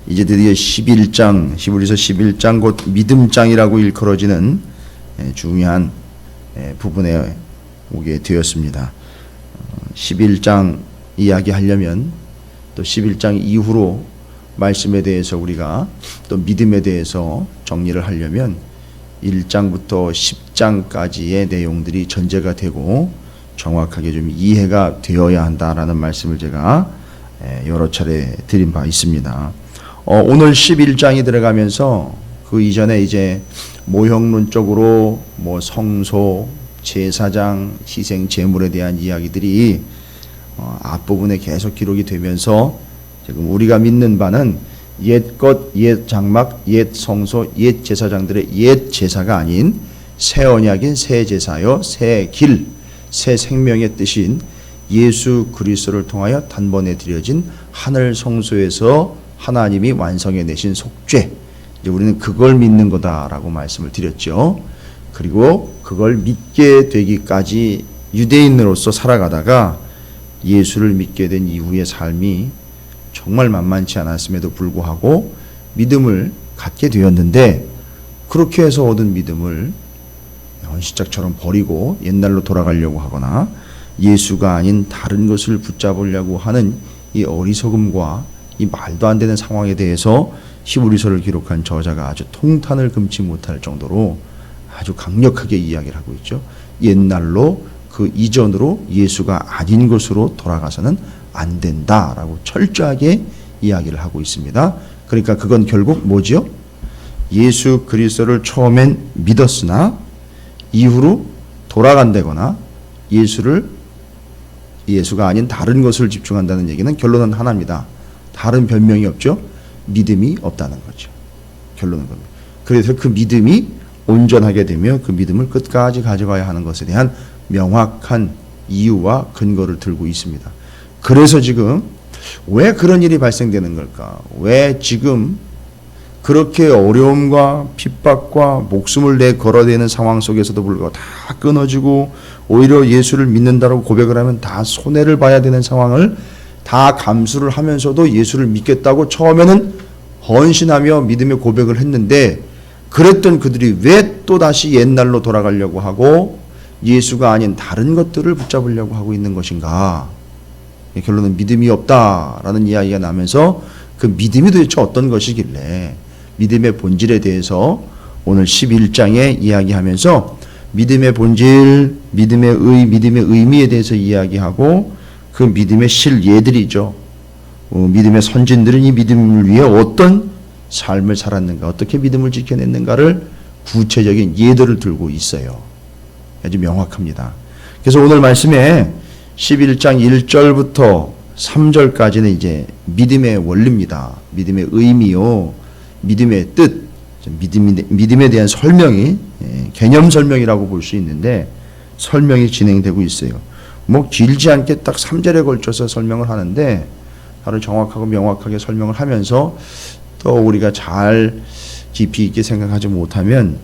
이제 드디어 11장, 히브리서 11장 곧 믿음장이라고 일컬어지는 중요한 부분에 오게 되었습니다. 11장 이야기하려면 또 11장 이후로 말씀에 대해서 우리가 또 믿음에 대해서 정리를 하려면 1장부터 10장까지의 내용들이 전제가 되고 정확하게 좀 이해가 되어야 한다라는 말씀을 제가 여러 차례 드린 바 있습니다. 오늘 11장이 들어가면서 그 이전에 이제 모형론적으로 성소, 제사장, 희생, 제물에 대한 이야기들이 앞부분에 계속 기록이 되면서 지금 우리가 믿는 바는 옛 것, 옛 장막, 옛 성소, 옛 제사장들의 옛 제사가 아닌 새 언약인 새 제사요, 새 길, 새 생명의 뜻인 예수 그리스도를 통하여 단번에 드려진 하늘 성소에서 하나님이 완성해 내신 속죄, 이제 우리는 그걸 믿는 거다라고 말씀을 드렸죠. 그리고 그걸 믿게 되기까지 유대인으로서 살아가다가 예수를 믿게 된 이후의 삶이 정말 만만치 않았음에도 불구하고 믿음을 갖게 되었는데, 그렇게 해서 얻은 믿음을 헌시짝처럼 버리고 옛날로 돌아가려고 하거나 예수가 아닌 다른 것을 붙잡으려고 하는 이 어리석음과 이 말도 안 되는 상황에 대해서 히브리서를 기록한 저자가 아주 통탄을 금치 못할 정도로 아주 강력하게 이야기를 하고 있죠. 옛날로 그 이전으로 예수가 아닌 것으로 돌아가서는 안 된다라고 철저하게 이야기를 하고 있습니다. 그러니까 그건 결국 뭐죠? 예수 그리스도를 처음엔 믿었으나 이후로 돌아간다거나 예수가 아닌 다른 것을 집중한다는 얘기는 결론은 하나입니다. 다른 변명이 없죠. 믿음이 없다는 거죠. 결론은 겁니다. 그래서 그 믿음이 온전하게 되며 그 믿음을 끝까지 가져가야 하는 것에 대한 명확한 이유와 근거를 들고 있습니다. 그래서 지금 왜 그런 일이 발생되는 걸까? 왜 지금 그렇게 어려움과 핍박과 목숨을 내 걸어대는 상황 속에서도 불구하고 다 끊어지고 오히려 예수를 믿는다고 고백을 하면 다 손해를 봐야 되는 상황을 다 감수를 하면서도 예수를 믿겠다고 처음에는 헌신하며 믿음의 고백을 했는데, 그랬던 그들이 왜 또다시 옛날로 돌아가려고 하고 예수가 아닌 다른 것들을 붙잡으려고 하고 있는 것인가? 결론은 믿음이 없다라는 이야기가 나면서 그 믿음이 도대체 어떤 것이길래, 믿음의 본질에 대해서 오늘 11장에 이야기하면서 믿음의 본질, 믿음의 의미에 대해서 이야기하고 그 믿음의 실예들이죠. 믿음의 선진들은 이 믿음을 위해 어떤 삶을 살았는가, 어떻게 믿음을 지켜냈는가를 구체적인 예들을 들고 있어요. 아주 명확합니다. 그래서 오늘 말씀에 11장 1절부터 3절까지는 이제 믿음의 원리입니다. 믿음의 의미요, 믿음의 뜻, 믿음에 대한 설명이 개념 설명이라고 볼 수 있는데 설명이 진행되고 있어요. 길지 않게 딱 3절에 걸쳐서 설명을 하는데 바로 정확하고 명확하게 설명을 하면서 또 우리가 잘 깊이 있게 생각하지 못하면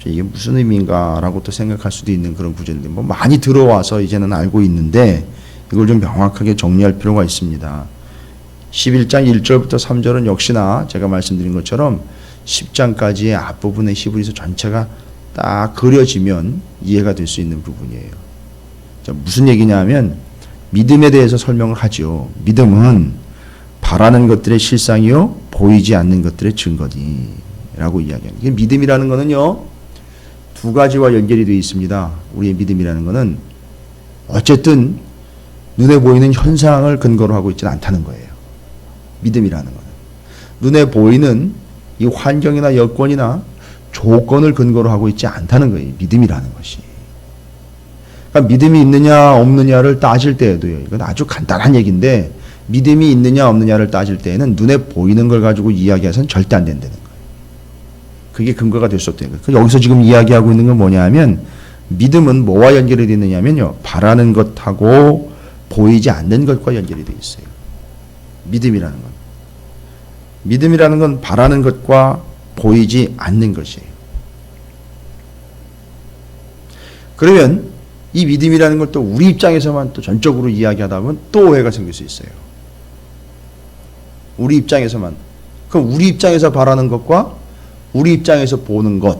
이게 무슨 의미인가라고 또 생각할 수도 있는 그런 구절인데 많이 들어와서 이제는 알고 있는데 이걸 좀 명확하게 정리할 필요가 있습니다. 11장 1절부터 3절은 역시나 제가 말씀드린 것처럼 10장까지의 앞부분의 히브리서 전체가 딱 그려지면 이해가 될 수 있는 부분이에요. 무슨 얘기냐 하면 믿음에 대해서 설명을 하죠. 믿음은 바라는 것들의 실상이요 보이지 않는 것들의 증거니라고 이야기합니다. 믿음이라는 것은요 두 가지와 연결이 되어 있습니다. 우리의 믿음이라는 것은 어쨌든 눈에 보이는 현상을 근거로 하고 있지는 않다는 거예요. 믿음이라는 것은 눈에 보이는 이 환경이나 여건이나 조건을 근거로 하고 있지 않다는 거예요. 믿음이라는 것이. 그러니까 믿음이 있느냐 없느냐를 따질 때에도요, 이건 아주 간단한 얘기인데 믿음이 있느냐 없느냐를 따질 때에는 눈에 보이는 걸 가지고 이야기해서는 절대 안 된다는 거예요. 그게 근거가 될 수 없다는 거예요. 여기서 지금 이야기하고 있는 건 뭐냐 하면 믿음은 뭐와 연결이 되어 있느냐면요, 바라는 것하고 보이지 않는 것과 연결이 되어 있어요. 믿음이라는 건. 믿음이라는 건 바라는 것과 보이지 않는 것이에요. 그러면 이 믿음이라는 걸 또 우리 입장에서만 또 전적으로 이야기하다 보면 또 오해가 생길 수 있어요. 우리 입장에서만 그럼 우리 입장에서 바라는 것과 우리 입장에서 보는 것,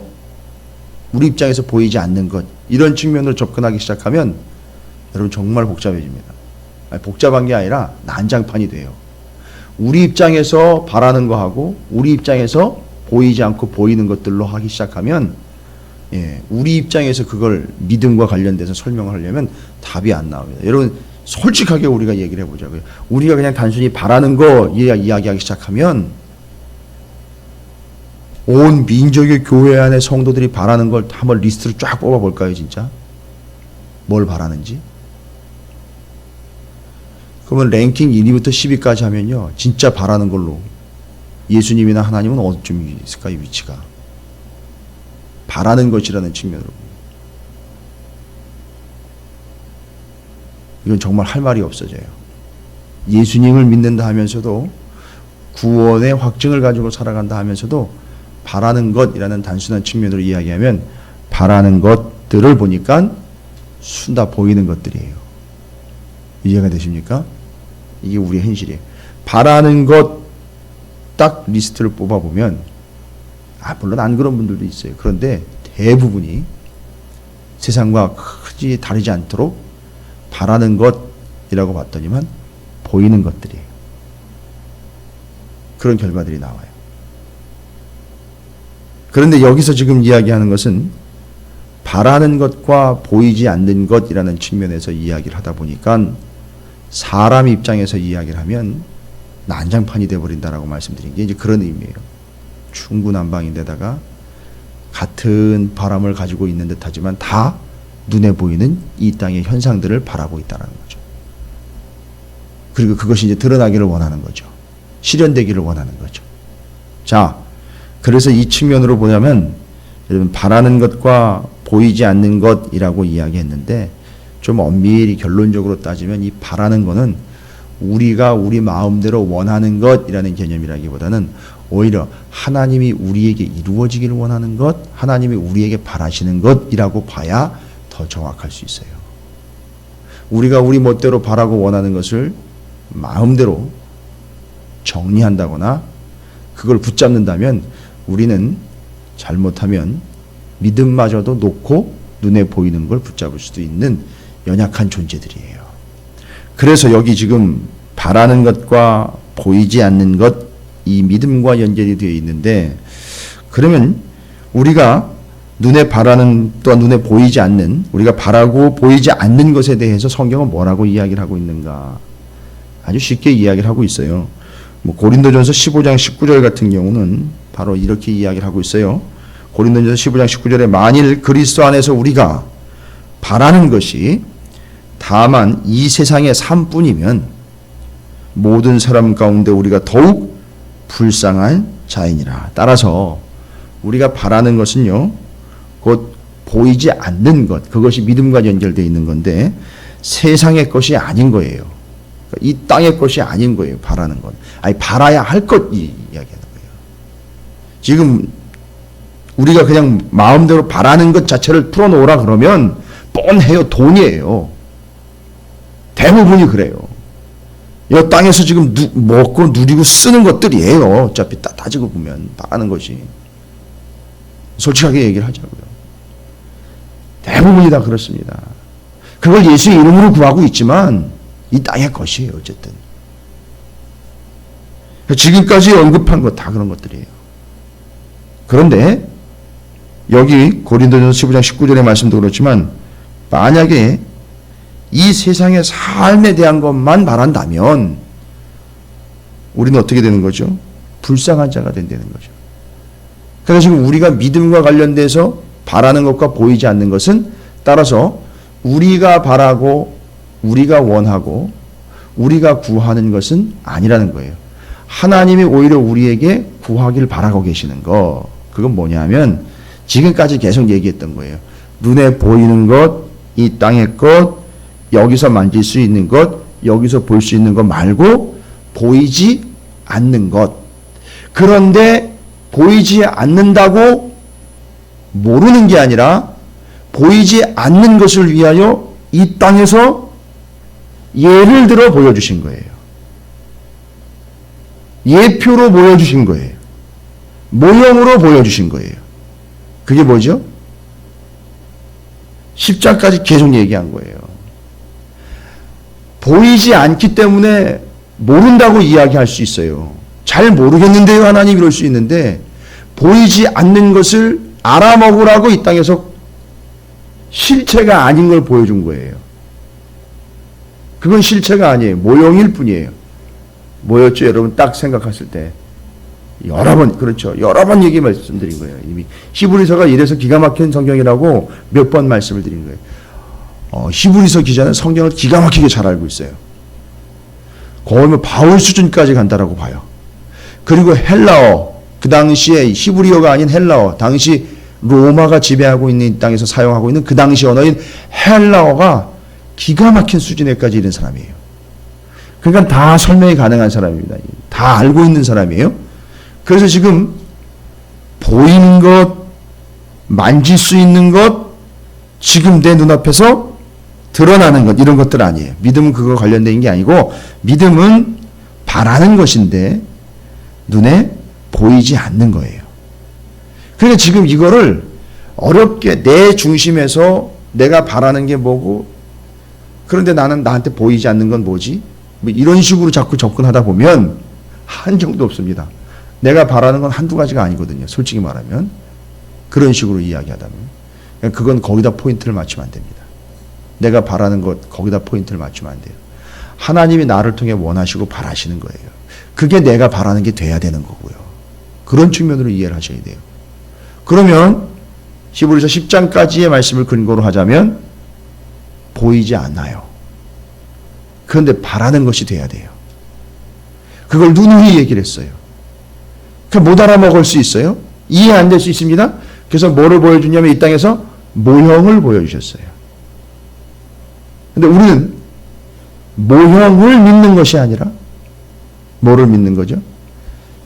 우리 입장에서 보이지 않는 것, 이런 측면으로 접근하기 시작하면 여러분 정말 복잡해집니다. 아니, 복잡한 게 아니라 난장판이 돼요. 우리 입장에서 바라는 거하고 우리 입장에서 보이지 않고 보이는 것들로 하기 시작하면 우리 입장에서 그걸 믿음과 관련돼서 설명을 하려면 답이 안 나옵니다. 여러분 솔직하게 우리가 얘기를 해보자고요. 우리가 그냥 단순히 바라는 거 이야기하기 시작하면 온 민족의 교회 안에 성도들이 바라는 걸 한번 리스트를 쫙 뽑아볼까요, 진짜? 뭘 바라는지? 그러면 랭킹 1위부터 10위까지 하면요, 진짜 바라는 걸로 예수님이나 하나님은 어디쯤 있을까요, 위치가? 바라는 것이라는 측면으로. 이건 정말 할 말이 없어져요. 예수님을 믿는다 하면서도 구원의 확증을 가지고 살아간다 하면서도 바라는 것이라는 단순한 측면으로 이야기하면 바라는 것들을 보니까 순다 보이는 것들이에요. 이해가 되십니까? 이게 우리의 현실이에요. 바라는 것 딱 리스트를 뽑아보면 물론 안 그런 분들도 있어요. 그런데 대부분이 세상과 크게 다르지 않도록 바라는 것이라고 봤더니만 보이는 것들이에요. 그런 결과들이 나와요. 그런데 여기서 지금 이야기하는 것은 바라는 것과 보이지 않는 것이라는 측면에서 이야기를 하다 보니까 사람 입장에서 이야기를 하면 난장판이 되어버린다라고 말씀드린 게 이제 그런 의미예요. 중구난방인데다가 같은 바람을 가지고 있는 듯하지만 다 눈에 보이는 이 땅의 현상들을 바라고 있다는 거죠. 그리고 그것이 이제 드러나기를 원하는 거죠. 실현되기를 원하는 거죠. 자, 그래서 이 측면으로 보자면 여러분 바라는 것과 보이지 않는 것이라고 이야기했는데 좀 엄밀히 결론적으로 따지면 이 바라는 것은 우리가 우리 마음대로 원하는 것이라는 개념이라기보다는 오히려 하나님이 우리에게 이루어지기를 원하는 것, 하나님이 우리에게 바라시는 것이라고 봐야 더 정확할 수 있어요. 우리가 우리 멋대로 바라고 원하는 것을 마음대로 정리한다거나 그걸 붙잡는다면 우리는 잘못하면 믿음마저도 놓고 눈에 보이는 걸 붙잡을 수도 있는 연약한 존재들이에요. 그래서 여기 지금 바라는 것과 보이지 않는 것, 이 믿음과 연결이 되어 있는데 그러면 우리가 눈에 바라는 또한 눈에 보이지 않는 우리가 바라고 보이지 않는 것에 대해서 성경은 뭐라고 이야기를 하고 있는가? 아주 쉽게 이야기를 하고 있어요. 고린도전서 15장 19절 같은 경우는 바로 이렇게 이야기를 하고 있어요. 고린도전서 15장 19절에 만일 그리스도 안에서 우리가 바라는 것이 다만 이 세상의 삶뿐이면 모든 사람 가운데 우리가 더욱 불쌍한 자이니라. 따라서 우리가 바라는 것은요, 곧 보이지 않는 것, 그것이 믿음과 연결되어 있는 건데 세상의 것이 아닌 거예요. 이 땅의 것이 아닌 거예요. 바라는 건. 아니 바라야 할 것 이야기하는 거예요. 지금 우리가 그냥 마음대로 바라는 것 자체를 풀어놓으라 그러면 뻔해요. 돈이에요. 대부분이 그래요. 이 땅에서 지금 먹고 누리고 쓰는 것들이에요. 어차피 따지고 보면 바라는 것이. 솔직하게 얘기를 하자고요. 대부분이 다 그렇습니다. 그걸 예수의 이름으로 구하고 있지만 이 땅의 것이에요. 어쨌든. 지금까지 언급한 것 다 그런 것들이에요. 그런데 여기 고린도전서 15장 19절의 말씀도 그렇지만 만약에 이 세상의 삶에 대한 것만 바란다면 우리는 어떻게 되는 거죠? 불쌍한 자가 된다는 거죠. 그래서 지금 우리가 믿음과 관련돼서 바라는 것과 보이지 않는 것은 따라서 우리가 바라고 우리가 원하고 우리가 구하는 것은 아니라는 거예요. 하나님이 오히려 우리에게 구하기를 바라고 계시는 거. 그건 뭐냐면 지금까지 계속 얘기했던 거예요. 눈에 보이는 것, 이 땅의 것, 여기서 만질 수 있는 것, 여기서 볼 수 있는 것 말고 보이지 않는 것. 그런데 보이지 않는다고 모르는 게 아니라 보이지 않는 것을 위하여 이 땅에서 예를 들어 보여주신 거예요. 예표로 보여주신 거예요. 모형으로 보여주신 거예요. 그게 뭐죠? 십자까지 계속 얘기한 거예요. 보이지 않기 때문에 모른다고 이야기할 수 있어요. 잘 모르겠는데요, 하나님, 이럴 수 있는데 보이지 않는 것을 알아먹으라고 이 땅에서 실체가 아닌 걸 보여준 거예요. 그건 실체가 아니에요. 모형일 뿐이에요. 뭐였죠, 여러분? 딱 생각하실 때 여러 번, 그렇죠, 여러 번 얘기 말씀드린 거예요. 이미 히브리서가 이래서 기가 막힌 성경이라고 몇 번 말씀을 드린 거예요. 히브리서 기자는 성경을 기가 막히게 잘 알고 있어요. 거의 뭐 바울 수준까지 간다라고 봐요. 그리고 헬라어, 그 당시에 히브리어가 아닌 헬라어, 당시 로마가 지배하고 있는 이 땅에서 사용하고 있는 그 당시 언어인 헬라어가 기가 막힌 수준에까지 이른 사람이에요. 그러니까 다 설명이 가능한 사람입니다. 다 알고 있는 사람이에요. 그래서 지금 보이는 것, 만질 수 있는 것, 지금 내 눈앞에서 드러나는 것, 이런 것들 아니에요. 믿음은 그거 관련된 게 아니고 믿음은 바라는 것인데 눈에 보이지 않는 거예요. 그러니까 지금 이거를 어렵게 내 중심에서 내가 바라는 게 뭐고, 그런데 나는 나한테 보이지 않는 건 뭐지? 뭐 이런 식으로 자꾸 접근하다 보면 한정도 없습니다. 내가 바라는 건 한두 가지가 아니거든요. 솔직히 말하면. 그런 식으로 이야기하다 보면. 그건 거기다 포인트를 맞추면 안 됩니다. 내가 바라는 것, 거기다 포인트를 맞추면 안 돼요. 하나님이 나를 통해 원하시고 바라시는 거예요. 그게 내가 바라는 게 돼야 되는 거고요. 그런 측면으로 이해를 하셔야 돼요. 그러면 히브리서 10장까지의 말씀을 근거로 하자면 보이지 않아요. 그런데 바라는 것이 돼야 돼요. 그걸 누누이 얘기를 했어요. 그러니까 못 알아먹을 수 있어요. 이해 안 될 수 있습니다. 그래서 뭐를 보여주냐면 이 땅에서 모형을 보여주셨어요. 근데 우리는 모형을 믿는 것이 아니라 뭐를 믿는 거죠?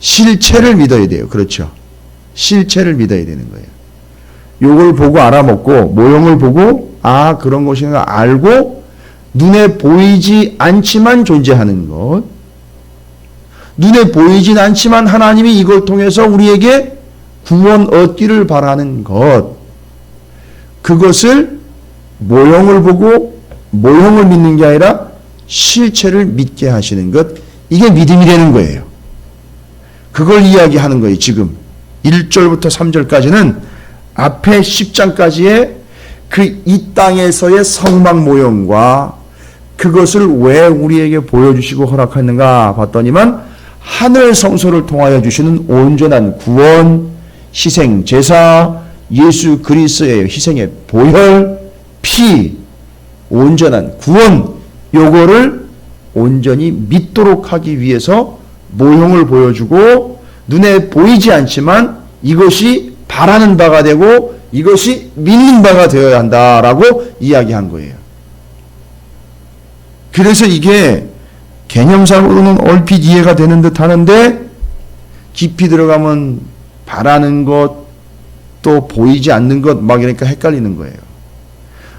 실체를 믿어야 돼요. 그렇죠. 실체를 믿어야 되는 거예요. 요걸 보고 알아먹고 모형을 보고 아 그런 것인가 알고 눈에 보이지 않지만 존재하는 것, 눈에 보이진 않지만 하나님이 이걸 통해서 우리에게 구원 얻기를 바라는 것, 그것을 모형을 보고 모형을 믿는 게 아니라 실체를 믿게 하시는 것, 이게 믿음이 되는 거예요. 그걸 이야기하는 거예요. 지금 1절부터 3절까지는 앞에 10장까지의 그 이 땅에서의 성막 모형과 그것을 왜 우리에게 보여주시고 허락했는가 봤더니만 하늘 성소를 통하여 주시는 온전한 구원, 희생, 제사, 예수 그리스도의 희생의 보혈, 피, 온전한 구원, 요거를 온전히 믿도록 하기 위해서 모형을 보여주고 눈에 보이지 않지만 이것이 바라는 바가 되고 이것이 믿는 바가 되어야 한다라고 이야기한 거예요. 그래서 이게 개념상으로는 얼핏 이해가 되는 듯 하는데 깊이 들어가면 바라는 것, 또 보이지 않는 것 막 이러니까 헷갈리는 거예요.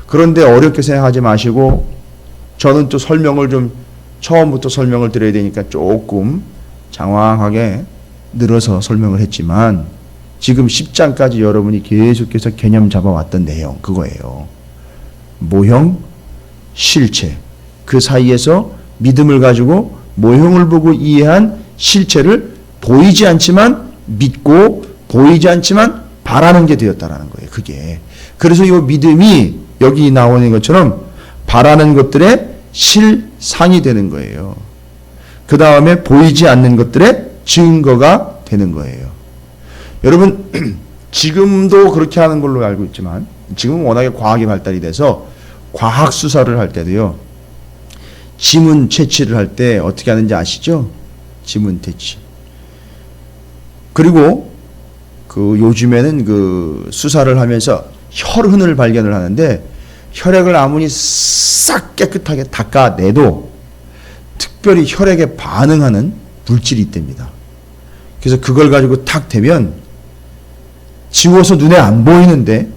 그런데 어렵게 생각하지 마시고 저는 또 설명을 좀 처음부터 설명을 드려야 되니까 조금 장황하게 늘어서 설명을 했지만 지금 10장까지 여러분이 계속해서 개념 잡아왔던 내용 그거예요. 모형, 실체, 그 사이에서 믿음을 가지고 모형을 보고 이해한 실체를 보이지 않지만 믿고 보이지 않지만 바라는 게 되었다라는 거예요. 그게. 그래서 이 믿음이 여기 나오는 것처럼 바라는 것들의 실상이 되는 거예요. 그 다음에 보이지 않는 것들의 증거가 되는 거예요. 여러분 지금도 그렇게 하는 걸로 알고 있지만 지금은 워낙에 과학이 발달이 돼서 과학 수사를 할 때도요. 지문 채취를 할 때 어떻게 하는지 아시죠? 지문 채취. 그리고 그 요즘에는 그 수사를 하면서 혈흔을 발견을 하는데 혈액을 아무리 싹 깨끗하게 닦아내도 특별히 혈액에 반응하는 물질이 있답니다. 그래서 그걸 가지고 탁 대면 지워서 눈에 안 보이는데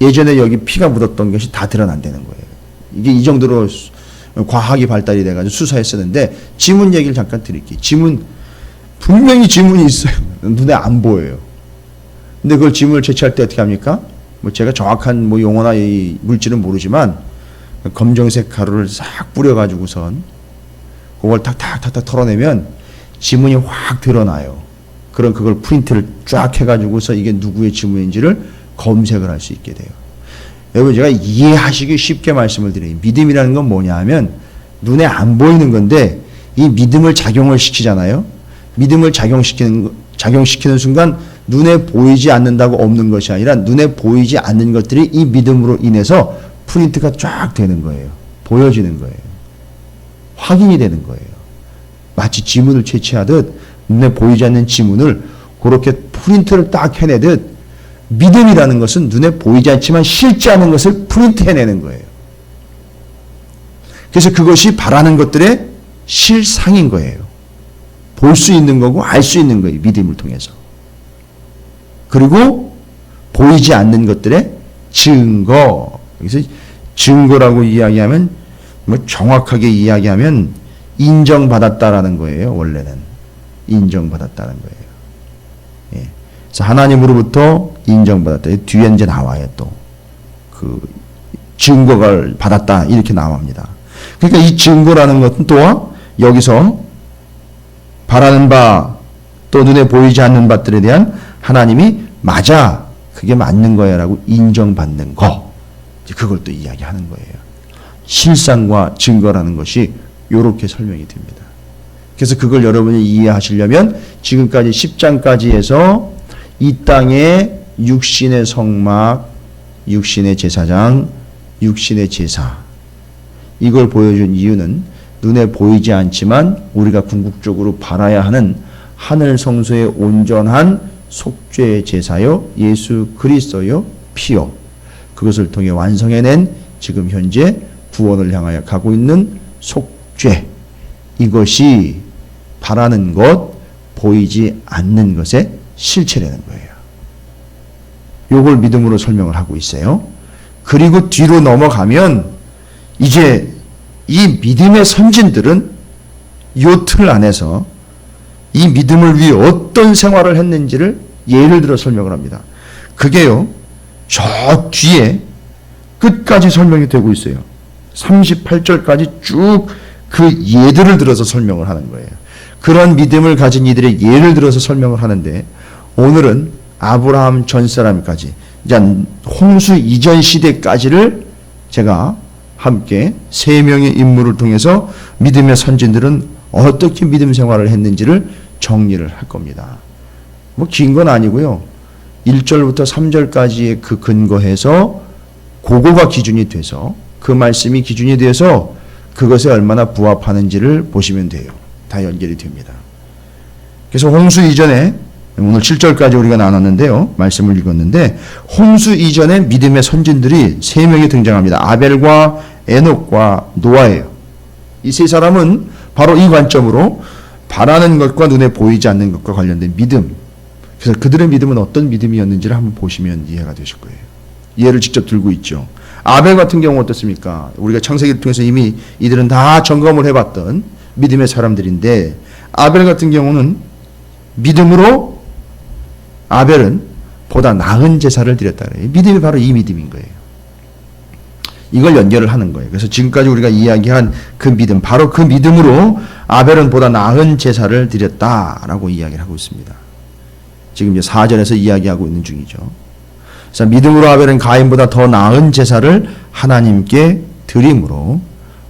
예전에 여기 피가 묻었던 것이 다 드러난다는 거예요. 이게 이 정도로 과학이 발달이 돼가지고 수사했었는데 지문 얘기를 잠깐 드릴게요. 지문 분명히 지문이 있어요. 눈에 안 보여요. 근데 그걸 지문을 채취할 때 어떻게 합니까? 뭐 제가 정확한 뭐 용어나 이 물질은 모르지만 검정색 가루를 싹 뿌려가지고선 그걸 탁탁탁탁 털어내면 지문이 확 드러나요. 그럼 그걸 프린트를 쫙 해가지고서 이게 누구의 지문인지를 검색을 할 수 있게 돼요. 여러분 제가 이해하시기 쉽게 말씀을 드려요. 믿음이라는 건 뭐냐 하면 눈에 안 보이는 건데 이 믿음을 작용을 시키잖아요. 믿음을 작용시키는 순간 눈에 보이지 않는다고 없는 것이 아니라 눈에 보이지 않는 것들이 이 믿음으로 인해서 프린트가 쫙 되는 거예요. 보여지는 거예요. 확인이 되는 거예요. 마치 지문을 채취하듯 눈에 보이지 않는 지문을 그렇게 프린트를 딱 해내듯 믿음이라는 것은 눈에 보이지 않지만 실지 않은 것을 프린트 해내는 거예요. 그래서 그것이 바라는 것들의 실상인 거예요. 볼 수 있는 거고 알 수 있는 거예요. 믿음을 통해서. 그리고 보이지 않는 것들의 증거. 여기서 증거라고 이야기하면 뭐 정확하게 이야기하면 인정받았다라는 거예요. 원래는 인정받았다는 거예요. 예. 그래서 하나님으로부터 인정받았다. 뒤에 이제 나와요. 또 그 증거를 받았다 이렇게 나옵니다. 그러니까 이 증거라는 것은 또 여기서 바라는 바 또 눈에 보이지 않는 것들에 대한 하나님이 맞아 그게 맞는 거야라고 인정받는 거. 그걸 또 이야기하는 거예요. 실상과 증거라는 것이 이렇게 설명이 됩니다. 그래서 그걸 여러분이 이해하시려면 지금까지 10장까지 해서 이 땅에 육신의 성막, 육신의 제사장, 육신의 제사 이걸 보여준 이유는 눈에 보이지 않지만 우리가 궁극적으로 바라야 하는 하늘 성소의 온전한 속죄 제사요 예수 그리스도요 피요 그것을 통해 완성해낸 지금 현재 구원을 향하여 가고 있는 속죄 이것이 바라는 것 보이지 않는 것의 실체라는 거예요. 요걸 믿음으로 설명을 하고 있어요. 그리고 뒤로 넘어가면 이제 이 믿음의 선진들은 요 틀 안에서 이 믿음을 위해 어떤 생활을 했는지를 예를 들어 설명을 합니다. 그게요, 저 뒤에 끝까지 설명이 되고 있어요. 38절까지 쭉 그 예들을 들어서 설명을 하는 거예요. 그런 믿음을 가진 이들의 예를 들어서 설명을 하는데 오늘은 아브라함 전 사람까지 홍수 이전 시대까지를 제가 함께 세 명의 인물을 통해서 믿음의 선진들은 어떻게 믿음 생활을 했는지를 정리를 할 겁니다. 뭐 긴 건 아니고요. 1절부터 3절까지의 그 근거해서 그거가 기준이 돼서 그 말씀이 기준이 돼서 그것에 얼마나 부합하는지를 보시면 돼요. 다 연결이 됩니다. 그래서 홍수 이전에 오늘 7절까지 우리가 나눴는데요. 말씀을 읽었는데 홍수 이전에 믿음의 선진들이 세 명이 등장합니다. 아벨과 에녹과 노아예요. 이 세 사람은 바로 이 관점으로 바라는 것과 눈에 보이지 않는 것과 관련된 믿음. 그래서 그들의 믿음은 어떤 믿음이었는지를 한번 보시면 이해가 되실 거예요. 예를 직접 들고 있죠. 아벨 같은 경우 어떻습니까? 우리가 창세기를 통해서 이미 이들은 다 점검을 해봤던 믿음의 사람들인데 아벨 같은 경우는 믿음으로 아벨은 보다 나은 제사를 드렸다 그래요. 믿음이 바로 이 믿음인 거예요. 이걸 연결을 하는 거예요. 그래서 지금까지 우리가 이야기한 그 믿음, 바로 그 믿음으로 아벨은 보다 나은 제사를 드렸다라고 이야기를 하고 있습니다. 지금 이제 4절에서 이야기하고 있는 중이죠. 그래서 믿음으로 아벨은 가인보다 더 나은 제사를 하나님께 드림으로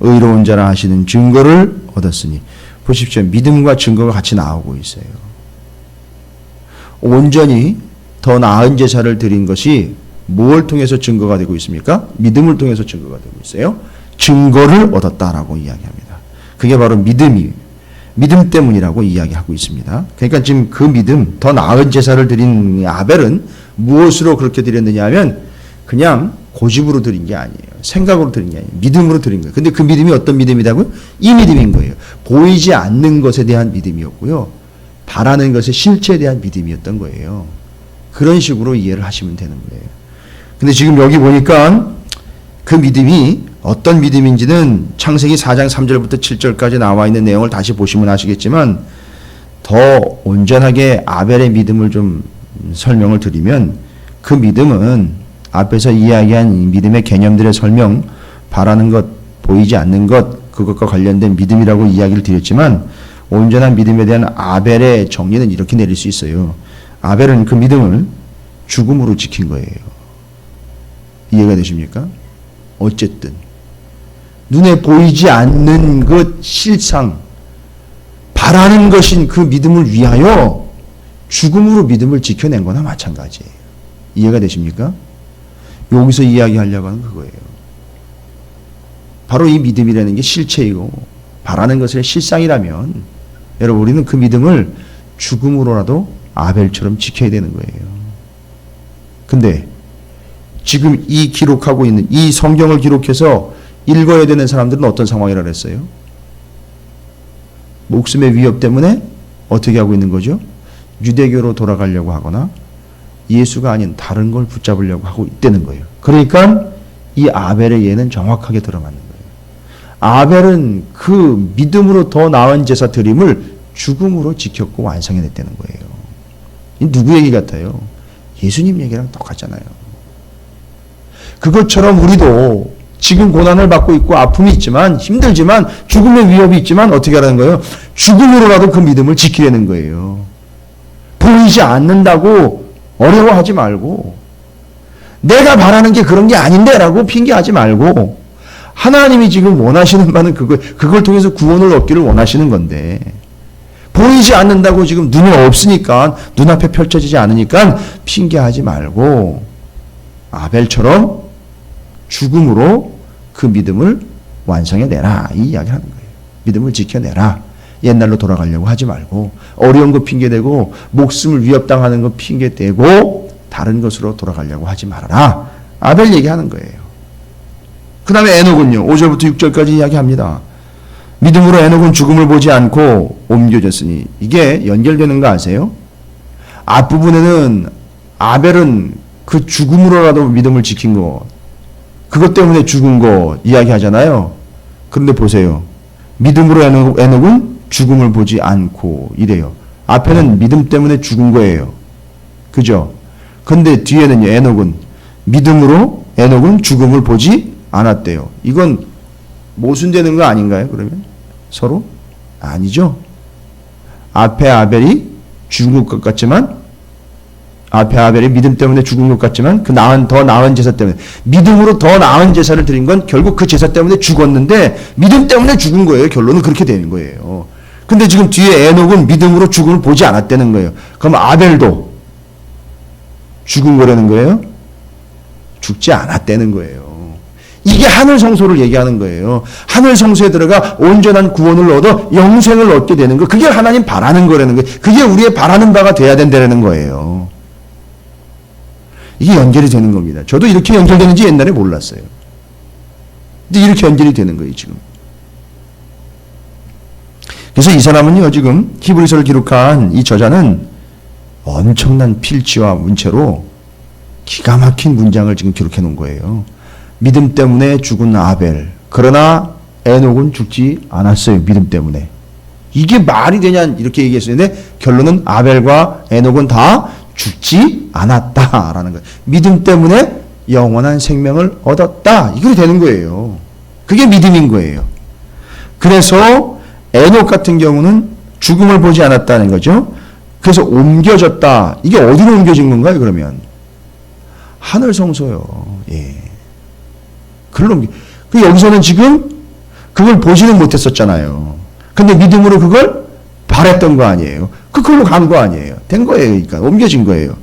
의로운 자라 하시는 증거를 얻었으니 보십시오. 믿음과 증거가 같이 나오고 있어요. 온전히 더 나은 제사를 드린 것이 무엇을 통해서 증거가 되고 있습니까? 믿음을 통해서 증거가 되고 있어요. 증거를 얻었다라고 이야기합니다. 그게 바로 믿음 때문이라고 이야기하고 있습니다. 그러니까 지금 그 믿음, 더 나은 제사를 드린 아벨은 무엇으로 그렇게 드렸느냐 하면 그냥 고집으로 드린 게 아니에요. 생각으로 드린 게 아니에요. 믿음으로 드린 거예요. 근데 그 믿음이 어떤 믿음이라고요? 이 믿음인 거예요. 보이지 않는 것에 대한 믿음이었고요. 바라는 것의 실체에 대한 믿음이었던 거예요. 그런 식으로 이해를 하시면 되는 거예요. 근데 지금 여기 보니까 그 믿음이 어떤 믿음인지는 창세기 4장 3절부터 7절까지 나와 있는 내용을 다시 보시면 아시겠지만 더 온전하게 아벨의 믿음을 좀 설명을 드리면 그 믿음은 앞에서 이야기한 이 믿음의 개념들의 설명, 바라는 것, 보이지 않는 것, 그것과 관련된 믿음이라고 이야기를 드렸지만 온전한 믿음에 대한 아벨의 정리는 이렇게 내릴 수 있어요. 아벨은 그 믿음을 죽음으로 지킨 거예요. 이해가 되십니까? 어쨌든 눈에 보이지 않는 것 실상, 바라는 것인 그 믿음을 위하여 죽음으로 믿음을 지켜낸 거나 마찬가지예요. 이해가 되십니까? 여기서 이야기하려고 하는 그거예요. 바로 이 믿음이라는 게 실체이고 바라는 것의 실상이라면 여러분 우리는 그 믿음을 죽음으로라도 아벨처럼 지켜야 되는 거예요. 근데 지금 이 기록하고 있는 이 성경을 기록해서 읽어야 되는 사람들은 어떤 상황이라 그랬어요? 목숨의 위협 때문에 어떻게 하고 있는 거죠? 유대교로 돌아가려고 하거나 예수가 아닌 다른 걸 붙잡으려고 하고 있다는 거예요. 그러니까 이 아벨의 예는 정확하게 들어맞는 거예요. 아벨은 그 믿음으로 더 나은 제사 드림을 죽음으로 지켰고 완성해냈다는 거예요. 이 누구 얘기 같아요? 예수님 얘기랑 똑같잖아요. 그것처럼 우리도 지금 고난을 받고 있고 아픔이 있지만 힘들지만 죽음의 위협이 있지만 어떻게 하라는 거예요? 죽음으로라도 그 믿음을 지키려는 거예요. 보이지 않는다고 어려워하지 말고 내가 바라는 게 그런 게 아닌데 라고 핑계하지 말고 하나님이 지금 원하시는 바는 그걸 통해서 구원을 얻기를 원하시는 건데 보이지 않는다고 지금 눈에 없으니까 눈앞에 펼쳐지지 않으니까 핑계하지 말고 아벨처럼 죽음으로 그 믿음을 완성해내라 이 이야기를 하는 거예요. 믿음을 지켜내라. 옛날로 돌아가려고 하지 말고 어려운 거 핑계대고 목숨을 위협당하는 거 핑계대고 다른 것으로 돌아가려고 하지 말아라. 아벨 얘기하는 거예요. 그 다음에 에녹은요. 5절부터 6절까지 이야기합니다. 믿음으로 에녹은 죽음을 보지 않고 옮겨졌으니 이게 연결되는 거 아세요? 앞부분에는 아벨은 그 죽음으로라도 믿음을 지킨 거 그것 때문에 죽은 거 이야기하잖아요. 그런데 보세요. 믿음으로 에녹은 죽음을 보지 않고 이래요. 앞에는 믿음 때문에 죽은 거예요. 그죠? 근데 뒤에는 에녹은 믿음으로 에녹은 죽음을 보지 않았대요. 이건 모순되는 거 아닌가요? 그러면 서로? 아니죠. 앞에 아벨이 죽은 것 같지만 앞에 아벨이 믿음 때문에 죽은 것 같지만 그 더 나은 제사 때문에 믿음으로 더 나은 제사를 드린 건 결국 그 제사 때문에 죽었는데 믿음 때문에 죽은 거예요. 결론은 그렇게 되는 거예요. 근데 지금 뒤에 에녹은 믿음으로 죽음을 보지 않았다는 거예요. 그럼 아벨도 죽은 거라는 거예요? 죽지 않았다는 거예요. 이게 하늘 성소를 얘기하는 거예요. 하늘 성소에 들어가 온전한 구원을 얻어 영생을 얻게 되는 거. 그게 하나님 바라는 거라는 거예요. 그게 우리의 바라는 바가 돼야 된다는 거예요. 이게 연결이 되는 겁니다. 저도 이렇게 연결되는지 옛날에 몰랐어요. 근데 이렇게 연결이 되는 거예요, 지금. 그래서 이 사람은요, 지금 히브리서를 기록한 이 저자는 엄청난 필지와 문체로 기가 막힌 문장을 지금 기록해 놓은 거예요. 믿음 때문에 죽은 아벨. 그러나 에녹은 죽지 않았어요. 믿음 때문에. 이게 말이 되냐 이렇게 얘기했었는데 결론은 아벨과 에녹은 다 죽지 않았다라는 거예요. 믿음 때문에 영원한 생명을 얻었다. 이게 되는 거예요. 그게 믿음인 거예요. 그래서 에녹 같은 경우는 죽음을 보지 않았다는 거죠. 그래서 옮겨졌다. 이게 어디로 옮겨진 건가요? 그러면 하늘 성소요. 예. 그 여기서는 지금 그걸 보지는 못했었잖아요. 근데 믿음으로 그걸 바랬던 거 아니에요. 그걸로 간 거 아니에요. 된 거예요. 그러니까 옮겨진 거예요.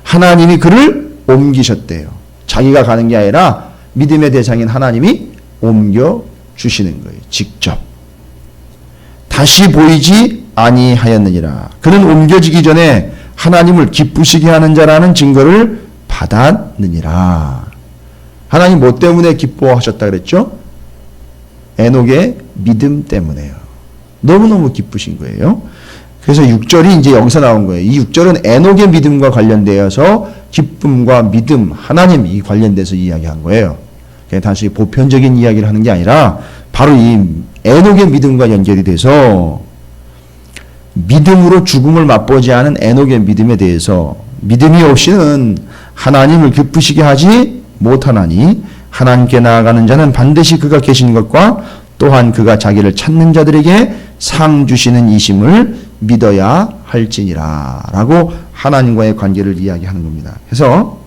하나님이 그를 옮기셨대요. 자기가 가는 게 아니라 믿음의 대상인 하나님이 옮겨 주시는 거예요. 직접. 다시 보이지 아니하였느니라. 그는 옮겨지기 전에 하나님을 기쁘시게 하는 자라는 증거를 받았느니라. 하나님 뭐 때문에 기뻐하셨다 그랬죠? 에녹의 믿음 때문에요. 너무너무 기쁘신 거예요. 그래서 6절이 이제 여기서 나온 거예요. 이 6절은 에녹의 믿음과 관련되어서 기쁨과 믿음, 하나님이 관련돼서 이야기한 거예요. 단순히 보편적인 이야기를 하는 게 아니라 바로 이 에녹의 믿음과 연결이 돼서 믿음으로 죽음을 맛보지 않은 에녹의 믿음에 대해서 믿음이 없이는 하나님을 기쁘시게 하지 못하나니 하나님께 나아가는 자는 반드시 그가 계신 것과 또한 그가 자기를 찾는 자들에게 상 주시는 이심을 믿어야 할지니라 라고 하나님과의 관계를 이야기하는 겁니다. 그래서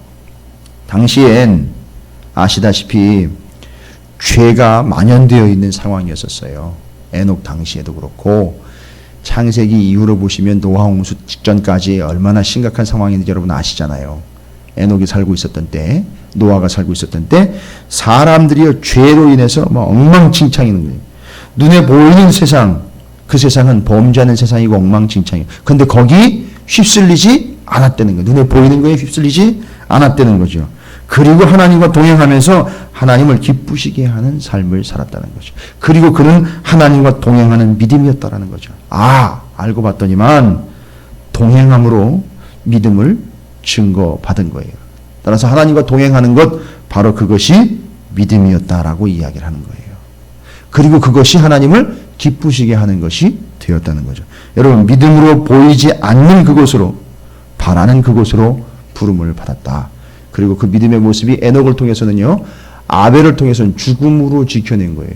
당시엔 아시다시피 죄가 만연되어 있는 상황이었었어요. 에녹 당시에도 그렇고 창세기 이후로 보시면 노아 홍수 직전까지 얼마나 심각한 상황인지 여러분 아시잖아요. 에녹이 살고 있었던 때, 노아가 살고 있었던 때 사람들이 죄로 인해서 엉망진창인 거예요. 눈에 보이는 세상, 그 세상은 범죄하는 세상이고 엉망진창이에요. 그런데 거기 휩쓸리지 않았다는 거예요. 눈에 보이는 거에 휩쓸리지 않았다는 거죠. 그리고 하나님과 동행하면서 하나님을 기쁘시게 하는 삶을 살았다는 거죠. 그리고 그는 하나님과 동행하는 믿음이었다라는 거죠. 알고 봤더니만 동행함으로 믿음을 증거받은 거예요. 따라서 하나님과 동행하는 것, 바로 그것이 믿음이었다라고 이야기를 하는 거예요. 그리고 그것이 하나님을 기쁘시게 하는 것이 되었다는 거죠. 여러분, 믿음으로 보이지 않는 그곳으로, 바라는 그곳으로 부름을 받았다. 그리고 그 믿음의 모습이 에녹을 통해서는요, 아벨을 통해서는 죽음으로 지켜낸 거예요.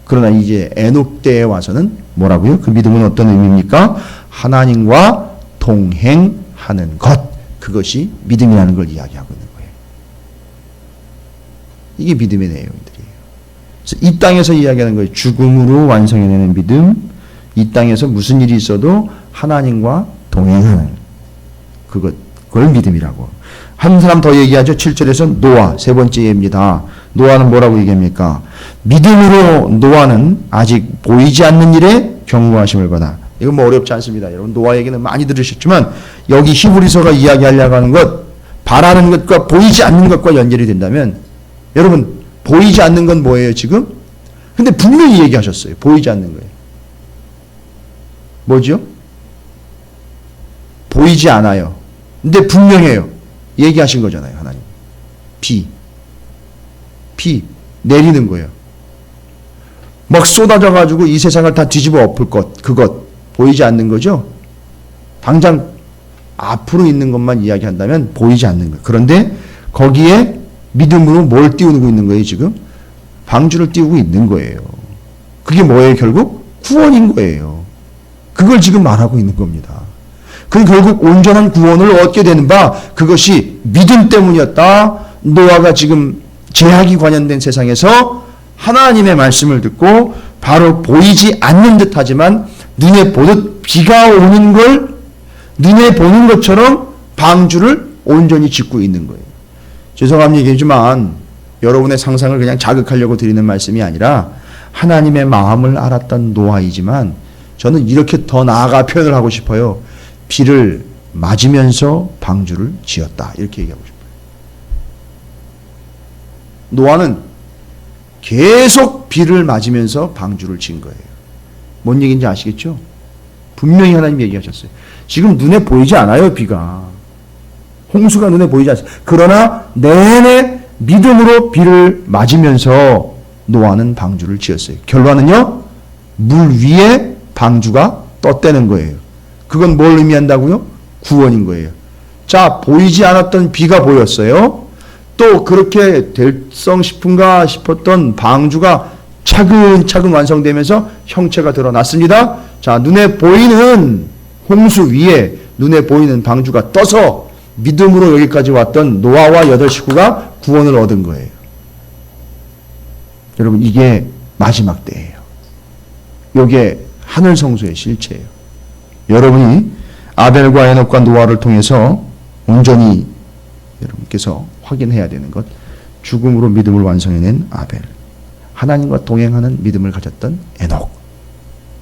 그러나 이제 에녹 때에 와서는 뭐라고요? 그 믿음은 어떤 의미입니까? 하나님과 동행하는 것. 그것이 믿음이라는 걸 이야기하고 있는 거예요. 이게 믿음의 내용들이에요. 그래서 이 땅에서 이야기하는 거예요. 죽음으로 완성해내는 믿음. 이 땅에서 무슨 일이 있어도 하나님과 동행하는 그걸 믿음이라고. 한 사람 더 얘기하죠. 7절에서 노아, 세 번째 예입니다. 노아는 뭐라고 얘기합니까? 믿음으로 노아는 아직 보이지 않는 일에 경고하심을 받아. 이건 어렵지 않습니다. 여러분, 노아 얘기는 많이 들으셨지만 여기 히브리서가 이야기하려고 하는 것, 바라는 것과 보이지 않는 것과 연결이 된다면, 여러분, 보이지 않는 건 뭐예요 지금? 근데 분명히 얘기하셨어요. 보이지 않는 거예요. 뭐죠? 보이지 않아요. 근데 분명해요. 얘기하신 거잖아요. 하나님. 비 내리는 거예요. 막 쏟아져가지고 이 세상을 다 뒤집어 엎을 것, 그것 보이지 않는 거죠. 당장 앞으로 있는 것만 이야기한다면 보이지 않는 거예요. 그런데 거기에 믿음으로 뭘 띄우고 있는 거예요 지금? 방주를 띄우고 있는 거예요. 그게 뭐예요 결국? 구원인 거예요. 그걸 지금 말하고 있는 겁니다. 그 결국 온전한 구원을 얻게 되는 바, 그것이 믿음 때문이었다. 노아가 지금 죄악이 관련된 세상에서 하나님의 말씀을 듣고 바로 보이지 않는 듯 하지만 눈에 보듯 비가 오는 걸 눈에 보는 것처럼 방주를 온전히 짓고 있는 거예요. 죄송한 얘기지만 여러분의 상상을 그냥 자극하려고 드리는 말씀이 아니라 하나님의 마음을 알았던 노아이지만 저는 이렇게 더 나아가 표현을 하고 싶어요. 비를 맞으면서 방주를 지었다. 이렇게 얘기하고 싶어요. 노아는 계속 비를 맞으면서 방주를 지은 거예요. 뭔 얘기인지 아시겠죠? 분명히 하나님 얘기하셨어요. 지금 눈에 보이지 않아요, 비가. 홍수가 눈에 보이지 않습니다. 그러나 내내 믿음으로 비를 맞으면서 노아는 방주를 지었어요. 결과는요, 물 위에 방주가 떴다는 거예요. 그건 뭘 의미한다고요? 구원인 거예요. 자, 보이지 않았던 비가 보였어요. 또 그렇게 될성 싶은가 싶었던 방주가 차근차근 완성되면서 형체가 드러났습니다. 자, 눈에 보이는 홍수 위에 눈에 보이는 방주가 떠서 믿음으로 여기까지 왔던 노아와 8 식구가 구원을 얻은 거예요. 여러분, 이게 마지막 때예요. 이게 하늘 성소의 실체예요. 여러분이 아벨과 에녹과 노아를 통해서 온전히 여러분께서 확인해야 되는 것, 죽음으로 믿음을 완성해낸 아벨, 하나님과 동행하는 믿음을 가졌던 에녹,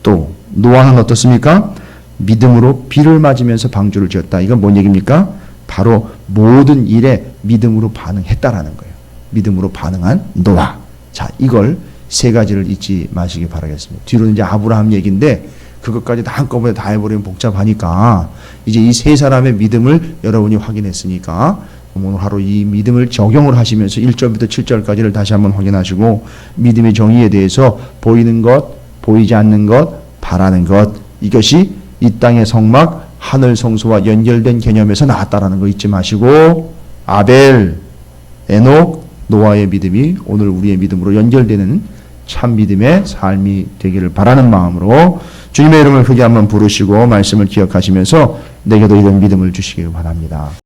또 노아는 어떻습니까? 믿음으로 비를 맞으면서 방주를 지었다. 이건 뭔 얘기입니까? 바로 모든 일에 믿음으로 반응했다라는 거예요. 믿음으로 반응한 노아. 자, 이걸 세 가지를 잊지 마시기 바라겠습니다. 뒤로는 이제 아브라함 얘기인데 그것까지 다 한꺼번에 다 해버리면 복잡하니까 이제 이 세 사람의 믿음을 여러분이 확인했으니까 오늘 하루 이 믿음을 적용을 하시면서 1절부터 7절까지를 다시 한번 확인하시고 믿음의 정의에 대해서 보이는 것, 보이지 않는 것, 바라는 것, 이것이 이 땅의 성막, 하늘 성소와 연결된 개념에서 나왔다라는 거 잊지 마시고 아벨, 에녹, 노아의 믿음이 오늘 우리의 믿음으로 연결되는 참 믿음의 삶이 되기를 바라는 마음으로 주님의 이름을 크게 한번 부르시고 말씀을 기억하시면서 내게도 이런 믿음을 주시길 바랍니다.